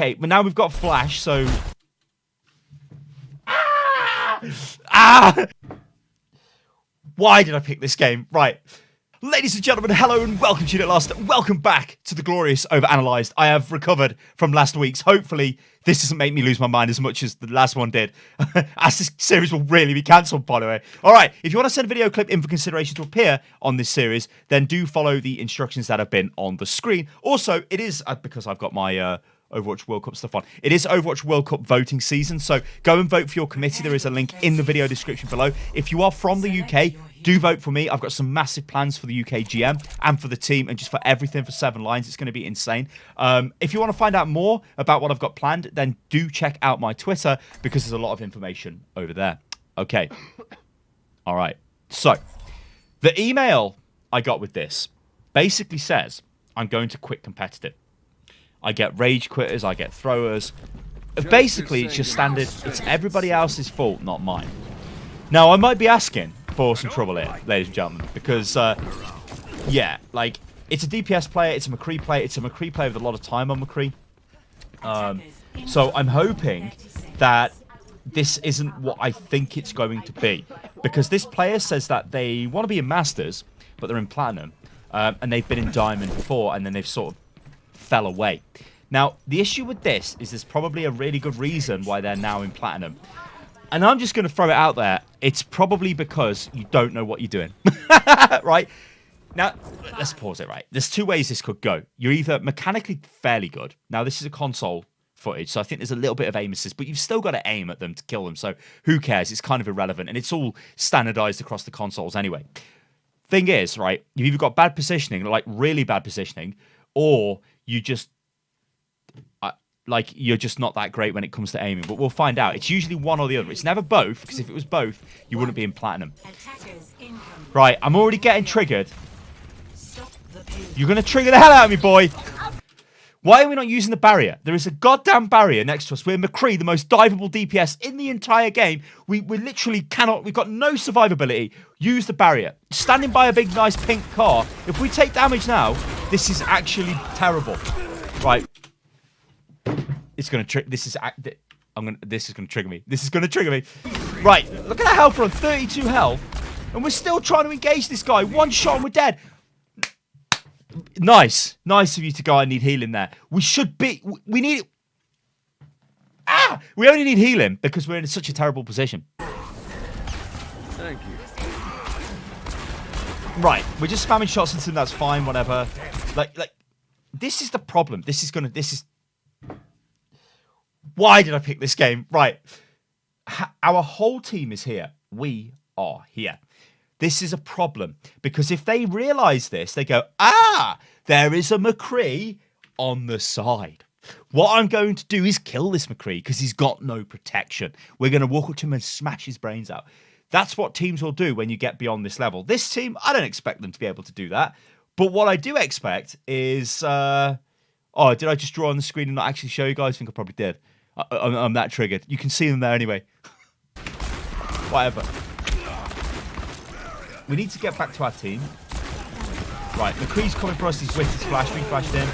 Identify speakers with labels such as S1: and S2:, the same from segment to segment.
S1: Okay, but now we've got Flash, so... Ah! Why did I pick this game? Right. Ladies and gentlemen, hello and welcome to you at last. Welcome back to the glorious OverAnalyzed. I have recovered from last week's. Hopefully, this doesn't make me lose my mind as much as the last one did. As this series will really be cancelled, by the way. All right, if you want to send a video clip in for consideration to appear on this series, then do follow the instructions that have been on the screen. Also, it is, because I've got my... Overwatch World Cup stuff on. It is Overwatch World Cup voting season, so go and vote for your committee. There is a link in the video description below. If you are from the UK, do vote for me. I've got some massive plans for the UK GM and for the team and just for everything for 7 Lions. It's going to be insane. If you want to find out more about what I've got planned, then do check out my Twitter because there's a lot of information over there. Okay. All right. So, the email I got with this basically says I'm going to quit competitive. I get rage quitters, I get throwers. Basically, it's just standard. It's everybody else's fault, not mine. Now, I might be asking for some trouble here, ladies and gentlemen, because, yeah, like, it's a DPS player, it's a McCree player, it's a McCree player with a lot of time on McCree. So I'm hoping that this isn't what I think it's going to be, because this player says that they want to be in Masters, but they're in Platinum, and they've been in Diamond before, and then they've sort of fell away. Now, the issue with this is there's probably a really good reason why they're now in Platinum. And I'm just going to throw it out there. It's probably because you don't know what you're doing. Right? Now, let's pause it, right? There's 2 ways this could go. You're either mechanically fairly good. Now, this is a console footage, so I think there's a little bit of aim assist, but you've still got to aim at them to kill them, so who cares? It's kind of irrelevant, and it's all standardized across the consoles anyway. Thing is, right, you've either got bad positioning, like really bad positioning, or you just like you're just not that great when it comes to aiming, but we'll find out. It's usually one or the other. It's never both, because if it was both, you wouldn't be in Platinum. Right, I'm already getting triggered. You're going to trigger the hell out of me, boy. Why are we not using the barrier? There is a goddamn barrier next to us. We're McCree, the most diveable DPS in the entire game. We literally cannot, we've got no survivability. Use the barrier. Standing by a big, nice pink car. If we take damage now, this is actually terrible. Right. It's going to trigger, this is going to trigger me. This is going to trigger me. Right. Look at that health run, 32 health. And we're still trying to engage this guy. 1 shot and we're dead. Nice. Nice of you to go, I need healing there. We should be... We need... Ah! We only need healing because we're in such a terrible position.
S2: Thank you.
S1: Right. We're just spamming shots into them. That's fine. Whatever. Like... This is the problem. This is... Why did I pick this game? Right. Our whole team is here. We are here. This is a problem, because if they realise this, they go, ah, there is a McCree on the side. What I'm going to do is kill this McCree because he's got no protection. We're going to walk up to him and smash his brains out. That's what teams will do when you get beyond this level. This team, I don't expect them to be able to do that. But what I do expect is... oh, did I just draw on the screen and not actually show you guys? I think I probably did. I'm that triggered. You can see them there anyway. Whatever. We need to get back to our team. Right, McCree's coming for us. He's with his flash. We flashed in.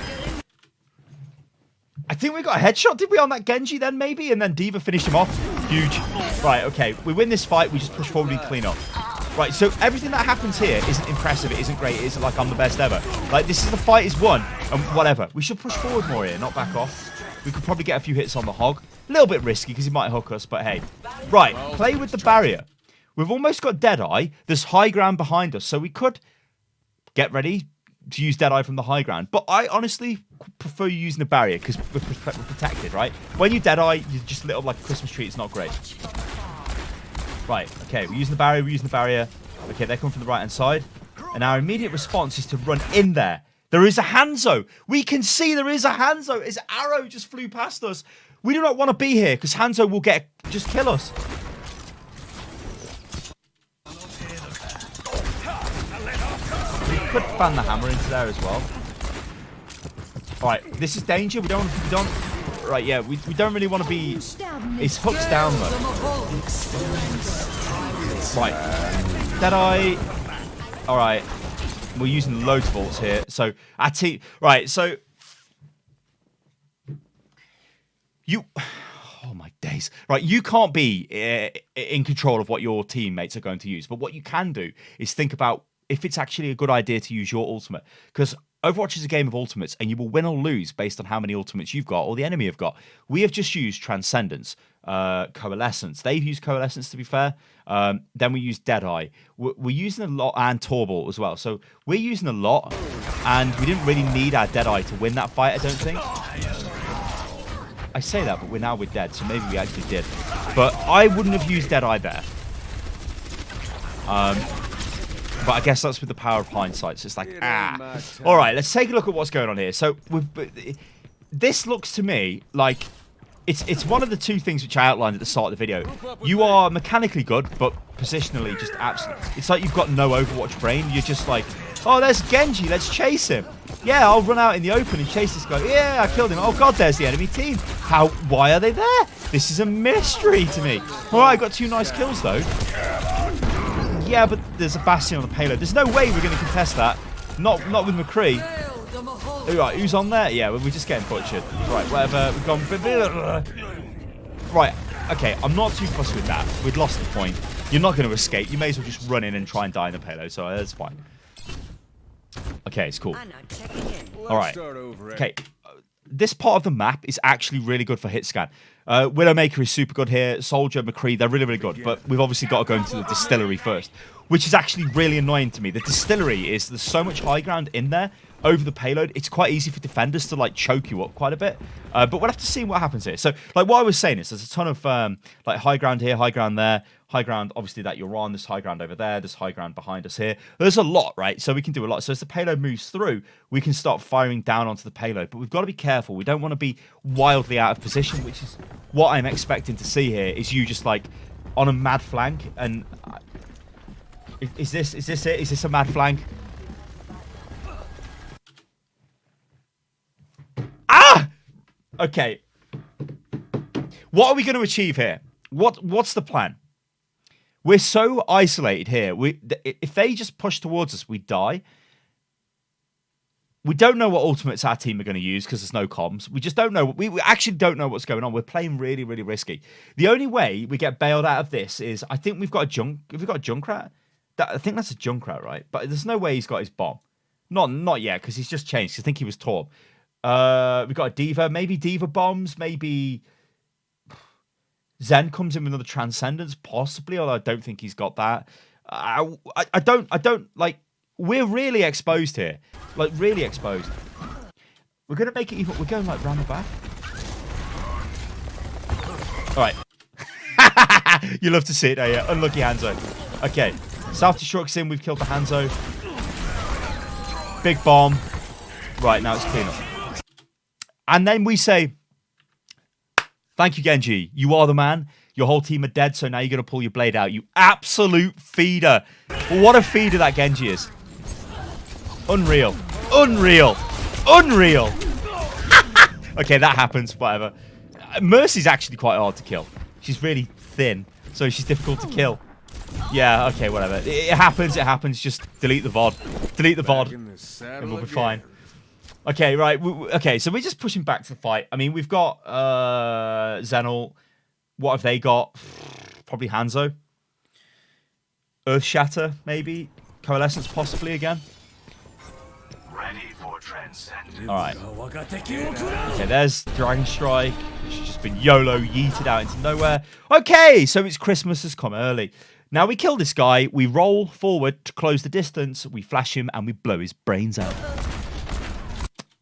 S1: I think we got a headshot, did we, on that Genji then, maybe? And then D.Va finished him off. Huge. Right, okay. We win this fight. We just push forward and clean up. Right, so everything that happens here isn't impressive. It isn't great. It isn't like I'm the best ever. Like, this is the fight is won. And whatever. We should push forward more here, not back off. We could probably get a few hits on the hog. A little bit risky because he might hook us, but hey. Right, play with the barrier. We've almost got Deadeye. There's high ground behind us, so we could get ready to use Deadeye from the high ground. But I honestly prefer using the barrier because we're protected, right? When you Deadeye, you're just lit up like a Christmas tree. It's not great. Right, okay, we're using the barrier, we're using the barrier. Okay, they're coming from the right-hand side. And our immediate response is to run in there. There is a Hanzo. We can see there is a Hanzo. His arrow just flew past us. We do not want to be here because Hanzo will just kill us. We could fan the hammer into there as well. Alright, this is danger. We don't... Right, yeah, we don't really want to be... His hook's down, though. Right. Deadeye. Alright. We're using loads of vaults here. So, our team... Right, so... You, oh my days. Right, you can't be in control of what your teammates are going to use. But what you can do is think about if it's actually a good idea to use your ultimate. Because Overwatch is a game of ultimates, and you will win or lose based on how many ultimates you've got or the enemy have got. We have just used Transcendence, Coalescence. They've used Coalescence, to be fair. Then we use Deadeye. We're using a lot, and Torbolt as well. So we're using a lot, and we didn't really need our Deadeye to win that fight, I don't think. I say that, but we're dead, so maybe we actually did. But I wouldn't have used Deadeye there. But I guess that's with the power of hindsight. So it's like, All right, let's take a look at what's going on here. So this looks to me like it's one of the two things which I outlined at the start of the video. You are mechanically good, but positionally just absolutely. It's like you've got no Overwatch brain. You're just like, oh, there's Genji. Let's chase him. Yeah, I'll run out in the open and chase this guy. Yeah, I killed him. Oh, God, there's the enemy team. Why are they there? This is a mystery to me. All right, I got 2 nice kills, though. Yeah, but there's a Bastion on the payload. There's no way we're going to contest that. Not with McCree. Right, who's on there? Yeah, we're just getting butchered. Right, whatever. We've gone... Right, okay, I'm not too fussed with that. We'd lost the point. You're not going to escape. You may as well just run in and try and die in the payload, so that's fine. Okay, it's cool. All right. Okay, this part of the map is actually really good for hit scan. Widowmaker is super good here. Soldier, McCree, they're really, really good. But we've obviously got to go into the distillery first, which is actually really annoying to me. The distillery is, there's so much high ground in there over the payload. It's quite easy for defenders to, like, choke you up quite a bit. But we'll have to see what happens here. So, like, what I was saying is there's a ton of, like, high ground here, high ground there. High ground, obviously, that you're on. There's high ground over there. There's high ground behind us here. There's a lot, right? So we can do a lot. So as the payload moves through, we can start firing down onto the payload. But we've got to be careful. We don't want to be wildly out of position, which is what I'm expecting to see here, is you just, like, on a mad flank. And is this it? Is this a mad flank? Ah! Okay. What are we going to achieve here? What's the plan? We're so isolated here. If they just push towards us, we die. We don't know what ultimates our team are going to use because there's no comms. We just don't know. We actually don't know what's going on. We're playing really, really risky. The only way we get bailed out of this is, I think we've got a Have we got a Junkrat? I think that's a Junkrat, right? But there's no way he's got his bomb. Not yet, because he's just changed. I think he was Torb. We've got a Diva. Maybe Diva bombs. Maybe Zen comes in with another Transcendence, possibly, although I don't think he's got that. I don't, like, we're really exposed here. Like, really exposed. We're going to make it even, we're going, like, round the back. All right. You love to see it, don't you? Unlucky Hanzo. Okay. Self-destruct's in, we've killed the Hanzo. Big bomb. Right, now it's clean up. And then we say, thank you, Genji. You are the man. Your whole team are dead, so now you're going to pull your blade out. You absolute feeder. What a feeder that Genji is. Unreal. Unreal. Unreal. Okay, that happens. Whatever. Mercy's actually quite hard to kill. She's really thin, so she's difficult to kill. Yeah, okay, whatever. It happens. It happens. Just delete the VOD. Delete the VOD, and we'll be fine. Okay, right. Okay, so we're just pushing back to the fight. I mean, we've got Zenal. What have they got? Probably Hanzo. Earth Shatter, maybe. Coalescence, possibly again.
S3: Ready for transcendence.
S1: All right. Okay, there's Dragon Strike. She's just been YOLO yeeted out into nowhere. Okay, so it's Christmas has come early. Now we kill this guy. We roll forward to close the distance. We flash him and we blow his brains out.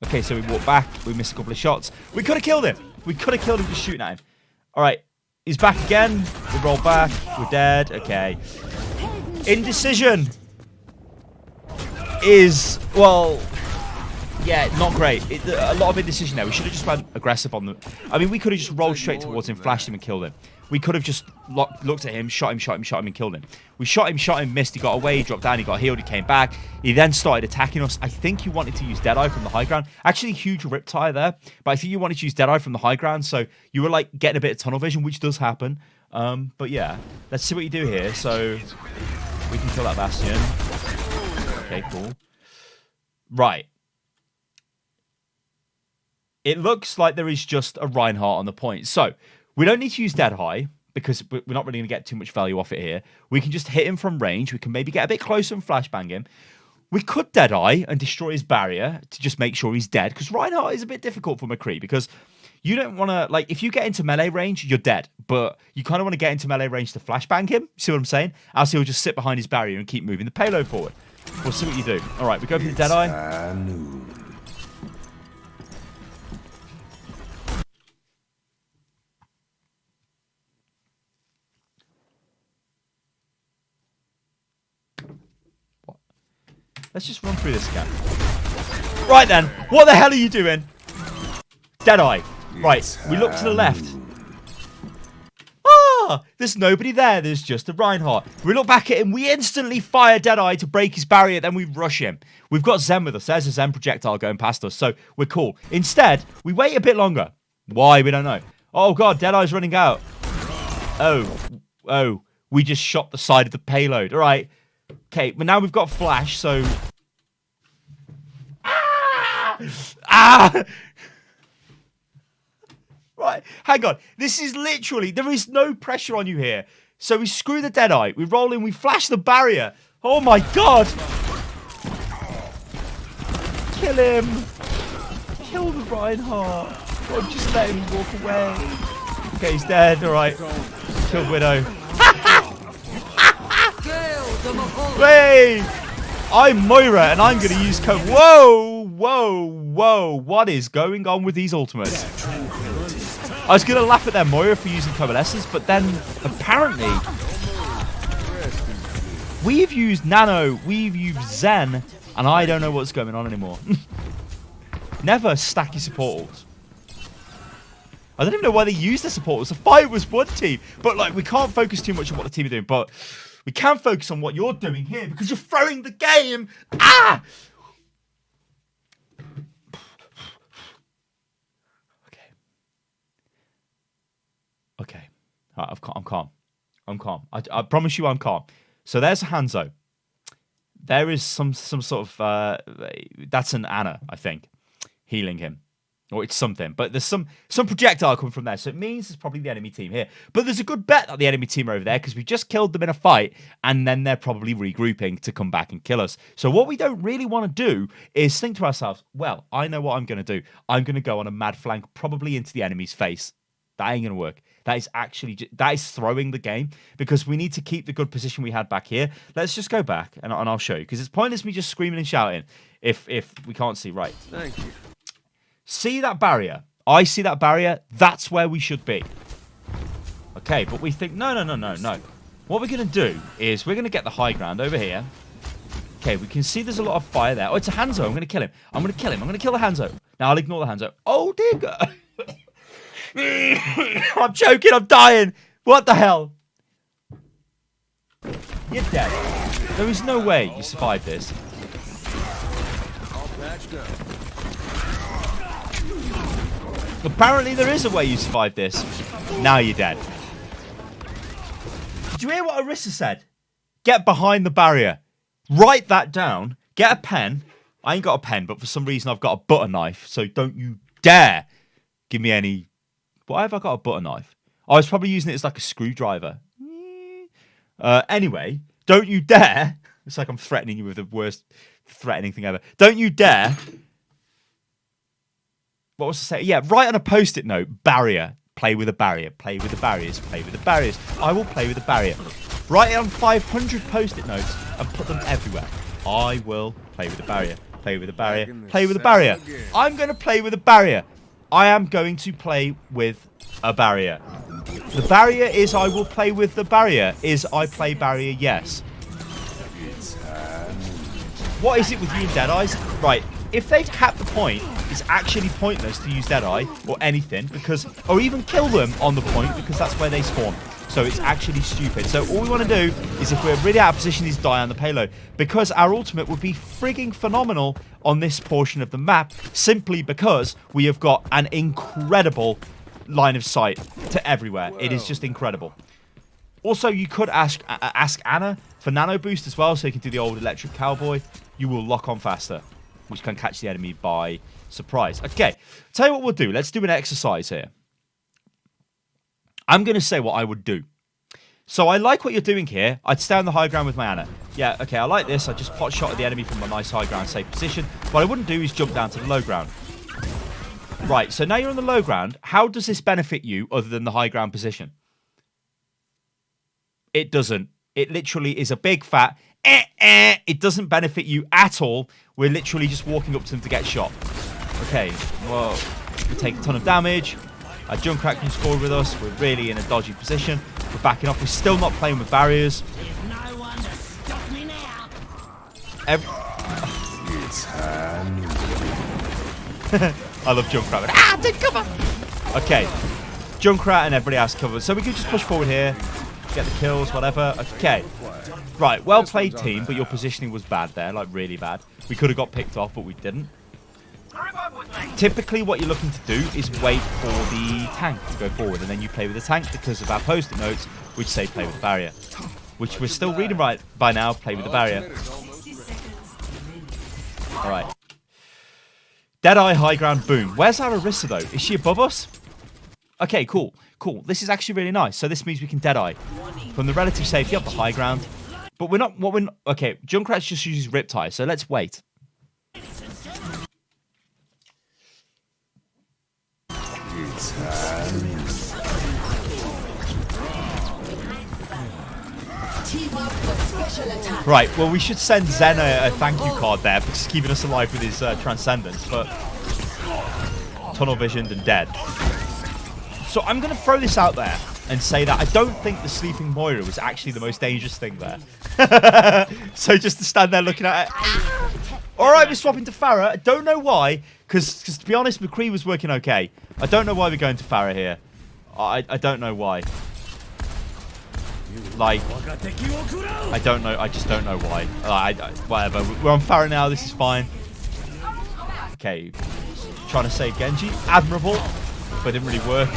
S1: Okay, so we walk back. We miss a couple of shots. We could have killed him. We could have killed him just shooting at him. All right. He's back again. We roll back. We're dead. Okay. Indecision is, well, yeah, not great. A lot of indecision there. We should have just went aggressive on them. I mean, we could have just rolled straight towards him, flashed him, and killed him. We could have just looked at him, shot him, and killed him. We shot him, missed. He got away, he dropped down, he got healed, he came back. He then started attacking us. I think he wanted to use Deadeye from the high ground. Actually, huge riptire there. But I think you wanted to use Deadeye from the high ground. So you were like getting a bit of tunnel vision, which does happen. But yeah, let's see what you do here. So we can kill that Bastion. Okay, cool. Right. it looks like there is just a Reinhardt on the point. So we don't need to use Deadeye because we're not really going to get too much value off it here. We can just hit him from range. We can maybe get a bit closer and flashbang him. We could Deadeye and destroy his barrier to just make sure he's dead, because Reinhardt is a bit difficult for McCree, because you don't want to, like, if you get into melee range, you're dead, but you kind of want to get into melee range to flashbang him. See what I'm saying? Else he'll just sit behind his barrier and keep moving the payload forward. We'll see what you do. All right, we go for the Deadeye. Let's just run through this again. Right then, what the hell are you doing? Deadeye. Right, we look to the left. Ah, there's nobody there. There's just a Reinhardt. We look back at him. We instantly fire Deadeye to break his barrier. Then we rush him. We've got Zen with us. There's a Zen projectile going past us, so we're cool. Instead, we wait a bit longer. Why? We don't know. Oh, God, Deadeye's running out. Oh, we just shot the side of the payload. All right. Okay, but now we've got Flash, so... Ah! Right, hang on. This is literally... There is no pressure on you here. So we screw the Deadeye. We roll in. We flash the barrier. Oh, my God. Kill him. Kill the Reinhardt. God, just let him walk away. Okay, he's dead. All right. Kill Widow. Hey! I'm Moira, and I'm going to use code. Whoa! What is going on with these ultimates? I was going to laugh at them, Moira, for using coalescence, but then apparently we've used Nano, we've used Zen, and I don't know what's going on anymore. Never stack your support ults. I don't even know why they used the support ults. The fight was one team, but like we can't focus too much on what the team are doing, but we can focus on what you're doing here because you're throwing the game. Ah! Okay. All right, I'm calm. I'm calm. I promise you I'm calm. So there's a Hanzo. There is some sort of... that's an Ana, I think, healing him. Or it's something. But there's some projectile coming from there. So it means it's probably the enemy team here. But there's a good bet that the enemy team are over there because we just killed them in a fight. And then they're probably regrouping to come back and kill us. So what we don't really want to do is think to ourselves, well, I know what I'm going to do. I'm going to go on a mad flank probably into the enemy's face. That ain't going to work. That is actually... that is throwing the game because we need to keep the good position we had back here. Let's just go back and I'll show you because it's pointless me just screaming and shouting if we can't see right.
S2: Thank you.
S1: See that barrier? I see that barrier. That's where we should be. Okay, but we think, no. What we're going to do is we're going to get the high ground over here. Okay, we can see there's a lot of fire there. Oh, it's a Hanzo. I'm going to kill him. I'm going to kill the Hanzo. Now, I'll ignore the Hanzo. Oh, dear God. I'm choking. I'm dying. What the hell? You're dead. There is no way you survived this.
S2: All patched up.
S1: Apparently there is a way you survive this. Now you're dead. Did you hear what Orisa said? Get behind the barrier. Write that down. Get a pen. I ain't got a pen, but for some reason I've got a butter knife. So don't you dare give me any... Why have I got a butter knife? I was probably using it as like a screwdriver. Anyway, don't you dare... It's like I'm threatening you with the worst threatening thing ever. Don't you dare... What was I saying? Yeah, write on a post-it note, barrier. Play with a barrier. Play with the barriers. Play with the barriers. I will play with the barrier. Write it on 500 post-it notes and put them everywhere. I will play with the barrier. Play with the barrier. Play with the barrier. I'm going to play with a barrier. I am going to play with a barrier. The barrier is I will play with the barrier. Is I play barrier, yes. What is it with you and Deadeyes? Right, if they cap the point, it's actually pointless to use Deadeye or anything because, or even kill them on the point because that's where they spawn. So it's actually stupid. So all we want to do is if we're really out of position is die on the payload because our ultimate would be frigging phenomenal on this portion of the map simply because we have got an incredible line of sight to everywhere. It is just incredible. Also, you could ask Ana for nano boost as well so you can do the old electric cowboy. You will lock on faster, which can catch the enemy by Surprise. Okay, tell you what we'll do. Let's do an exercise here. I'm going to say what I would do. So I like what you're doing here. I'd stay on the high ground with my Ana. Yeah, okay, I like this. I just pot shot at the enemy from a nice high ground, safe position. What I wouldn't do is jump down to the low ground. Right, so now you're on the low ground. How does this benefit you other than the high ground position? It doesn't. It literally is a big fat It doesn't benefit you at all. We're literally just walking up to them to get shot. Okay, well, we take a ton of damage. Our Junkrat comes forward with us. We're really in a dodgy position. We're backing off. We're still not playing with barriers. I love Junkrat. Ah, take cover! Okay, Junkrat and everybody else covered. So we could just push forward here, get the kills, whatever. Okay, right, well played team, but your positioning was bad there, like really bad. We could have got picked off, but we didn't. Typically what you're looking to do is wait for the tank to go forward, and then you play with the tank because of our post-it notes, which say play with the barrier. Which we're still reading right by now, play with the barrier. Alright. Deadeye, high ground, boom. Where's our Orisa though? Is she above us? Okay, cool. Cool. This is actually really nice. So this means we can Deadeye from the relative safety up the high ground. But we're not... Okay, Junkrat just uses Riptide, so let's wait. Right, well, we should send Zen a thank you card there because he's keeping us alive with his Transcendence, but tunnel visioned and dead. So I'm going to throw this out there and say that I don't think the sleeping Moira was actually the most dangerous thing there. So just to stand there looking at it. Alright, we're swapping to Pharah. I don't know why, because to be honest, McCree was working okay. I don't know why we're going to Pharah here. I don't know why. Like, I don't know. I just don't know why. Whatever. We're on Pharah now. This is fine. Okay. Trying to save Genji. Admirable. But it didn't really work.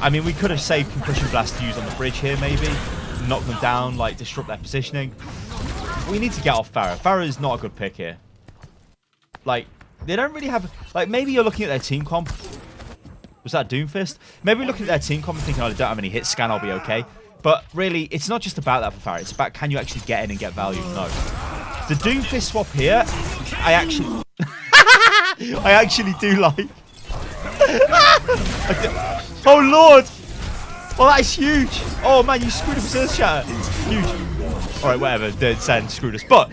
S1: I mean, we could have saved Concussion Blast to use on the bridge here, maybe. Knock them down, like, disrupt their positioning. We need to get off Pharah. Pharah is not a good pick here. Like, they don't really have... Like, maybe you're looking at their team comp. Was that Doomfist? Maybe you're looking at their team comp and thinking, oh, I don't have any hit scan, I'll be okay. But really, it's not just about that for Pharah. It's about can you actually get in and get value? No. The Doomfist swap here, I actually... I actually do like... Oh, Lord! Oh, that is huge! Oh, man, you screwed up his Earth Shatter. Huge. Alright, whatever. Zen screwed us. But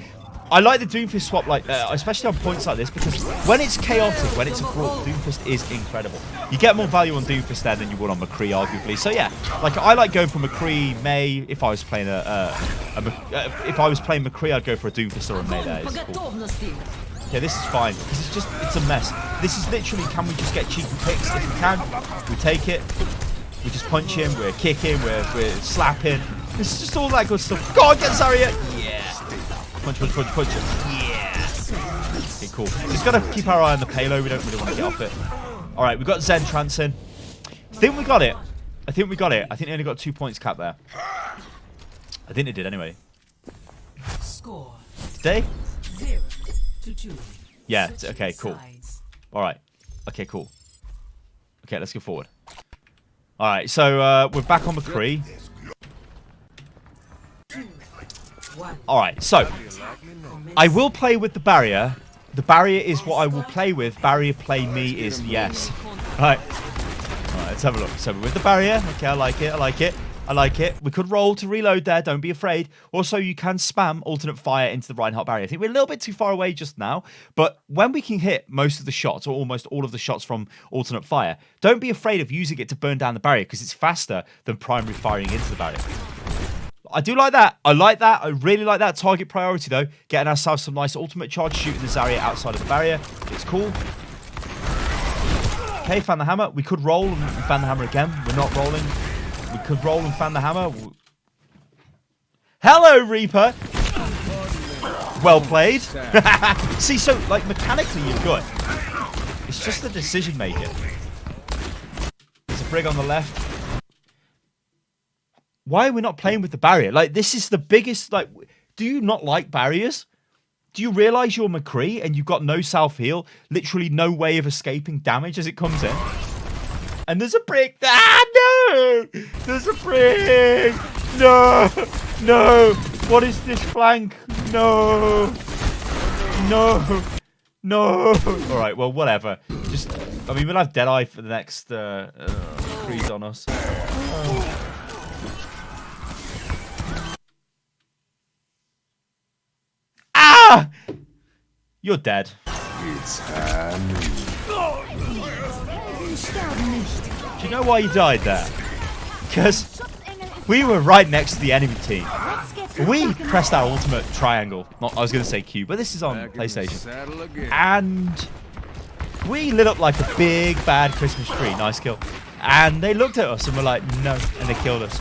S1: I like the Doomfist swap, like, especially on points like this, because when it's chaotic, when it's a brawl, Doomfist is incredible. You get more value on Doomfist there than you would on McCree, arguably. So yeah, like I like going for McCree, May. If I was playing if I was playing McCree, I'd go for a Doomfist or a May there. It's cool. Okay, this is fine. It's a mess. This is literally, can we just get cheeky picks? If we can, we take it. We just punch him. We're kicking. We're slapping. This is just all that good stuff. Go on, get Zarya. Yeah. Punch, punch, punch, punch. Yeah. Okay, cool. Just got to keep our eye on the payload. We don't really want to get off it. All right, we've got Zen Trance in. I think we got it. I think they only got 2 points capped there. I think they did anyway.
S4: Score.
S1: Did they?
S4: 0-2.
S1: Yeah, okay, cool. All right. Okay, cool. Okay, let's go forward. All right, so we're back on McCree. All right, so I will play with the barrier. The barrier is what I will play with. Barrier play me is yes. All right. All right, let's have a look. So with the barrier. Okay, I like it. I like it. I like it. We could roll to reload there. Don't be afraid. Also, you can spam alternate fire into the Reinhardt barrier. I think we're a little bit too far away just now. But when we can hit most of the shots, or almost all of the shots from alternate fire, don't be afraid of using it to burn down the barrier because it's faster than primary firing into the barrier. I do like that. I like that. I really like that. Target priority, though. Getting ourselves some nice ultimate charge, shooting the Zarya outside of the barrier. It's cool. Okay, fan the hammer. We could roll and fan the hammer again. We're not rolling. We could roll and fan the hammer. Hello, Reaper. Well played. See, so, like, mechanically, you're good. It's just the decision making. There's a Brig on the left. Why are we not playing with the barrier? Like, this is the biggest, like, do you not like barriers? Do you realise you're McCree and you've got no self-heal? Literally no way of escaping damage as it comes in. And there's a brick. Ah, no! There's a brick! No! No! What is this flank? No! No! No! Alright, well, whatever. Just, I mean, we'll have Deadeye for the next freeze on us. Ah! You're dead. Do you know why you died there? Because we were right next to the enemy team. We pressed our ultimate triangle. Not, I was going to say Q, but this is on PlayStation. And we lit up like a big, bad Christmas tree. Nice kill. And they looked at us and were like, no. And they killed us.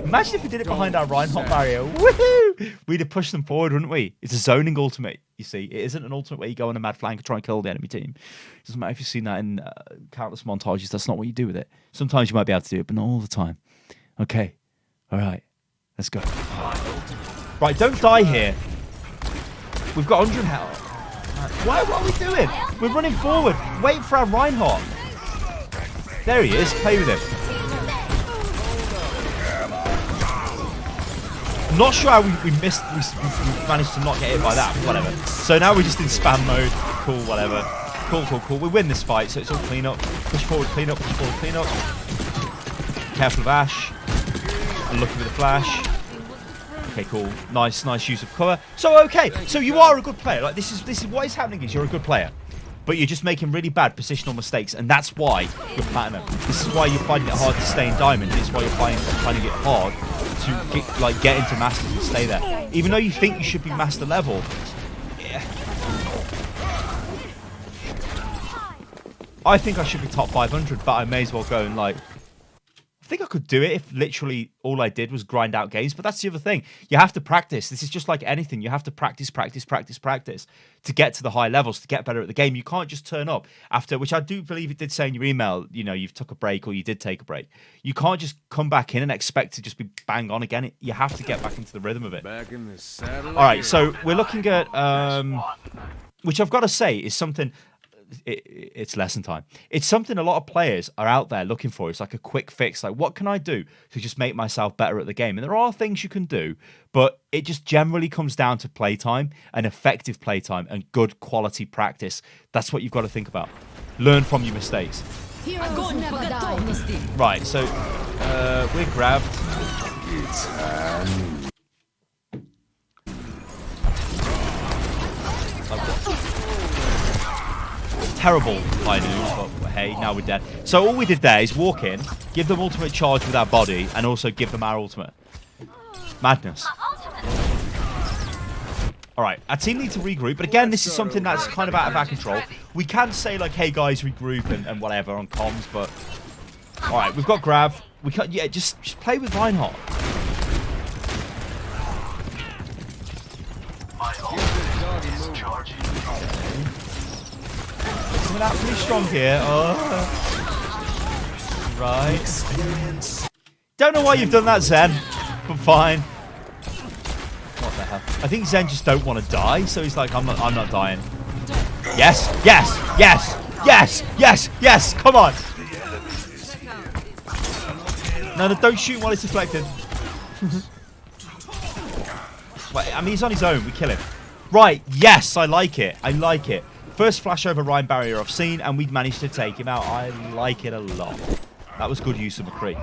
S1: Imagine if we did it behind our Reinhardt barrier. Woohoo! We'd have pushed them forward, wouldn't we? It's a zoning ultimate, you see. It isn't an ultimate where you go on a mad flank and try and kill the enemy team. It doesn't matter if you've seen that in countless montages. That's not what you do with it. Sometimes you might be able to do it, but not all the time. Okay. All right. Let's go. Right, don't die here. We've got 100 health. What are we doing? We're running forward. Wait for our Reinhardt. There he is. Play with him. I'm not sure how we managed to not get hit by that, but whatever. So now we're just in spam mode. Cool, whatever. Cool. We win this fight, so it's all clean up. Push forward, clean up, push forward, clean up. Careful of Ash. Unlucky with the flash. Okay, cool. Nice use of cover. So okay, so you are a good player. Like this is what is happening is you're a good player. But you're just making really bad positional mistakes, and that's why you're platinum. This is why you're finding it hard to stay in diamond. This is why you're finding it hard to get into masters and stay there. Even though you think you should be master level. Yeah. I think I should be top 500, but I may as well go and like. I think I could do it if literally all I did was grind out games, but that's the other thing. You have to practice. This is just like anything. You have to practice to get to the high levels, to get better at the game. You can't just turn up after, which I do believe it did say in your email, you know, you've took a break or you did take a break. You can't just come back in and expect to just be bang on again. You have to get back into the rhythm of it.
S2: Back in the saddle.
S1: All right, so we're looking at, which I've got to say is something... It's lesson time. It's something a lot of players are out there looking for. It's like a quick fix. Like, what can I do to just make myself better at the game? And there are things you can do, but it just generally comes down to playtime and effective playtime and good quality practice. That's what you've got to think about. Learn from your mistakes. Right, so we're grabbed. Terrible high news, but hey, now we're dead. So all we did there is walk in, give them ultimate charge with our body, and also give them our ultimate. Madness. Alright, our team need to regroup, but again, this is something that's kind of out of our control. We can say like, hey guys, regroup and whatever on comms, but... Alright, we've got Grav. We can't, yeah, just play with Reinhardt.
S3: My ultimate is charging.
S1: Coming out pretty strong here. Oh. Right. Don't know why you've done that, Zen, but fine. What the hell? I think Zen just don't want to die, so he's like, I'm not dying. Yes. Come on. No, don't shoot while it's deflected. Wait, I mean, he's on his own. We kill him. Right. Yes, I like it. First flash over Ryan barrier I've seen, and we managed to take him out. I like it a lot. That was good use of McCree.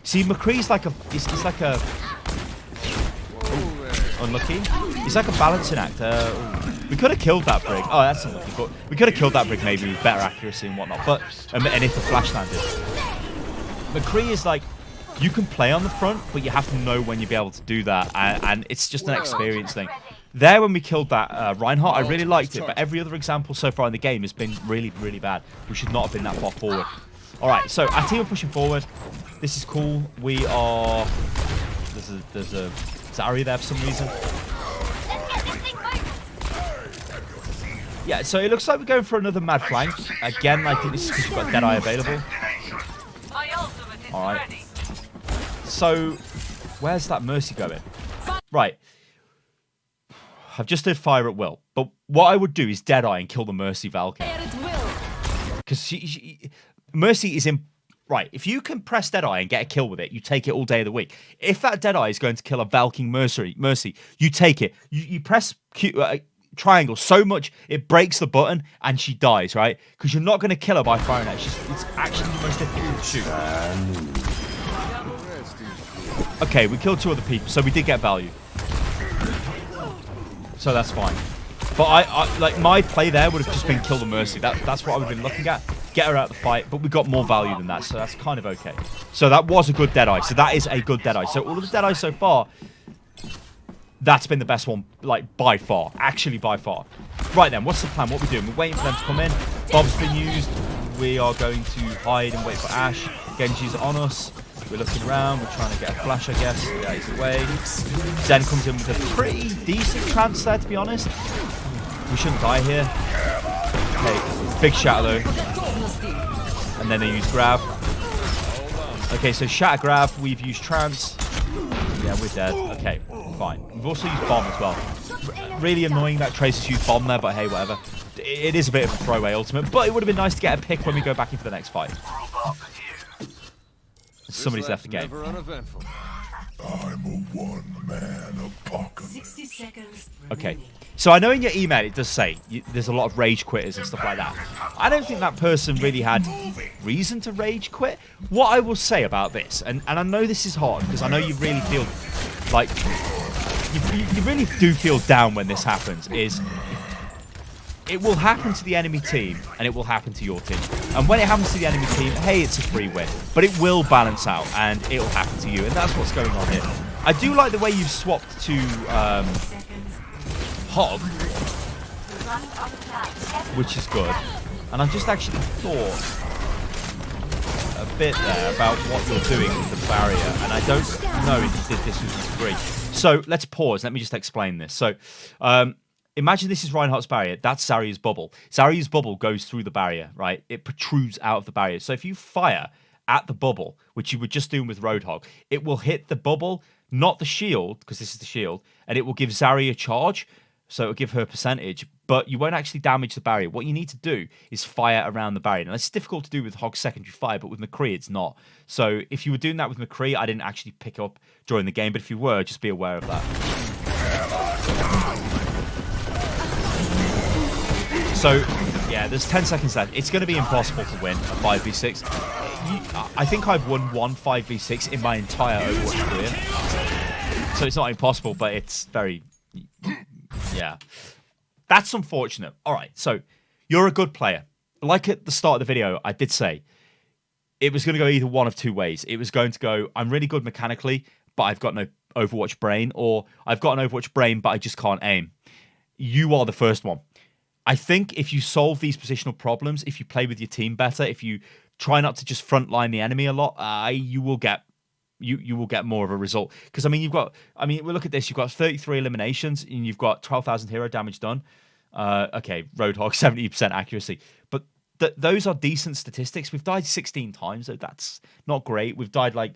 S1: See, McCree's like a... It's like a... Ooh, unlucky. It's like a balancing act. We could have killed that brig. Oh, that's unlucky. But we could have killed that brig maybe with better accuracy and whatnot. But and if the flash landed. McCree is like... You can play on the front, but you have to know when you'll be able to do that. And it's just an experience thing. There, when we killed that Reinhardt, I really liked it, but every other example so far in the game has been really, really bad. We should not have been that far forward. All right, so our team are pushing forward. This is cool. We are... There's a Zarya there for some reason. Yeah, so it looks like we're going for another mad flank. Again, I think this is because we've got Deadeye available. All right. So, where's that Mercy going? Right. I've just did fire at will. But what I would do is Deadeye and kill the Mercy Valkyrie. Because Mercy is in... Right, if you can press Deadeye and get a kill with it, you take it all day of the week. If that Deadeye is going to kill a Valking Mercy, you take it. You press triangle so much it breaks the button and she dies, right? Because you're not going to kill her by firing at her. It's actually the most difficult to shoot. Okay, we killed 2 other people, so we did get value. So that's fine. But I like my play there would have just been kill the Mercy. That's what I would have been looking at. Get her out of the fight, but we got more value than that, so that's kind of okay. So that was a good Deadeye. So that is a good Deadeye. So all of the Deadeye so far, that's been the best one, like, by far. Actually, by far. Right then, what's the plan? What are we doing? We're waiting for them to come in. Bob's been used. We are going to hide and wait for Ashe. Genji's on us. We're looking around. We're trying to get a flash, I guess. Yeah, he's away. Zen comes in with a pretty decent chance there, to be honest. We shouldn't die here. Okay, big shatter though. And then they use grab. Okay, so shatter grab. We've used trance. Yeah, we're dead. Okay, fine. We've also used bomb as well. Really annoying that Tracer's used bomb there, but hey, whatever. It is a bit of a throwaway ultimate, but it would have been nice to get a pick when we go back in for the next fight. Somebody's left the game.
S3: I'm a one-man apocalypse.
S4: 60 seconds.
S1: Okay. So I know in your email it does say there's a lot of rage quitters and stuff like that. I don't think that person really had reason to rage quit. What I will say about this, and I know this is hard because I know you really feel like you really do feel down when this happens, is it will happen to the enemy team and it will happen to your team. And when it happens to the enemy team, hey, it's a free win. But it will balance out and it will happen to you. And that's what's going on here. I do like the way you've swapped to Hog, which is good. And I've just actually thought a bit there about what you're doing with the barrier. And I don't know if you did this with the 3. So let's pause. Let me just explain this. So imagine this is Reinhardt's barrier. That's Zarya's bubble. Zarya's bubble goes through the barrier, right? It protrudes out of the barrier. So if you fire at the bubble, which you were just doing with Roadhog, it will hit the bubble, not the shield, because this is the shield, and it will give Zarya a charge. So it'll give her percentage, but you won't actually damage the barrier. What you need to do is fire around the barrier. Now, it's difficult to do with Hog's secondary fire, but with McCree, it's not. So if you were doing that with McCree, I didn't actually pick up during the game, but if you were, just be aware of that. So, yeah, there's 10 seconds left. It's going to be impossible to win a 5v6. I think I've won one 5v6 in my entire Overwatch career. So it's not impossible, but it's very... Yeah. That's unfortunate. All right, so you're a good player. Like at the start of the video, I did say it was going to go either one of 2 ways. It was going to go, I'm really good mechanically, but I've got no Overwatch brain, or I've got an Overwatch brain, but I just can't aim. You are the first one. I think if you solve these positional problems, if you play with your team better, if you try not to just frontline the enemy a lot, you will get more of a result. Because we look at this. You've got 33 eliminations and you've got 12,000 hero damage done. Okay, Roadhog 70% accuracy, but those are decent statistics. We've died 16 times, so that's not great. We've died 50%.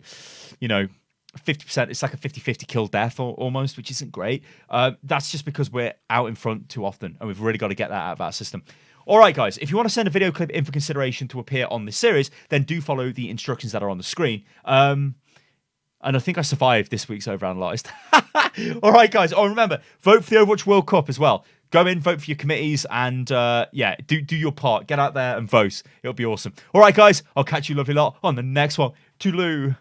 S1: It's like a 50-50 kill death almost, which isn't great. That's just because we're out in front too often, and we've really got to get that out of our system. All right, guys, if you want to send a video clip in for consideration to appear on this series, then do follow the instructions that are on the screen. And I think I survived this week's Overanalyzed. All right, guys. Oh, remember, vote for the Overwatch World Cup as well. Go in, vote for your committees, and yeah, do your part. Get out there and vote. It'll be awesome. All right, guys. I'll catch you lovely lot on the next one. Toodaloo.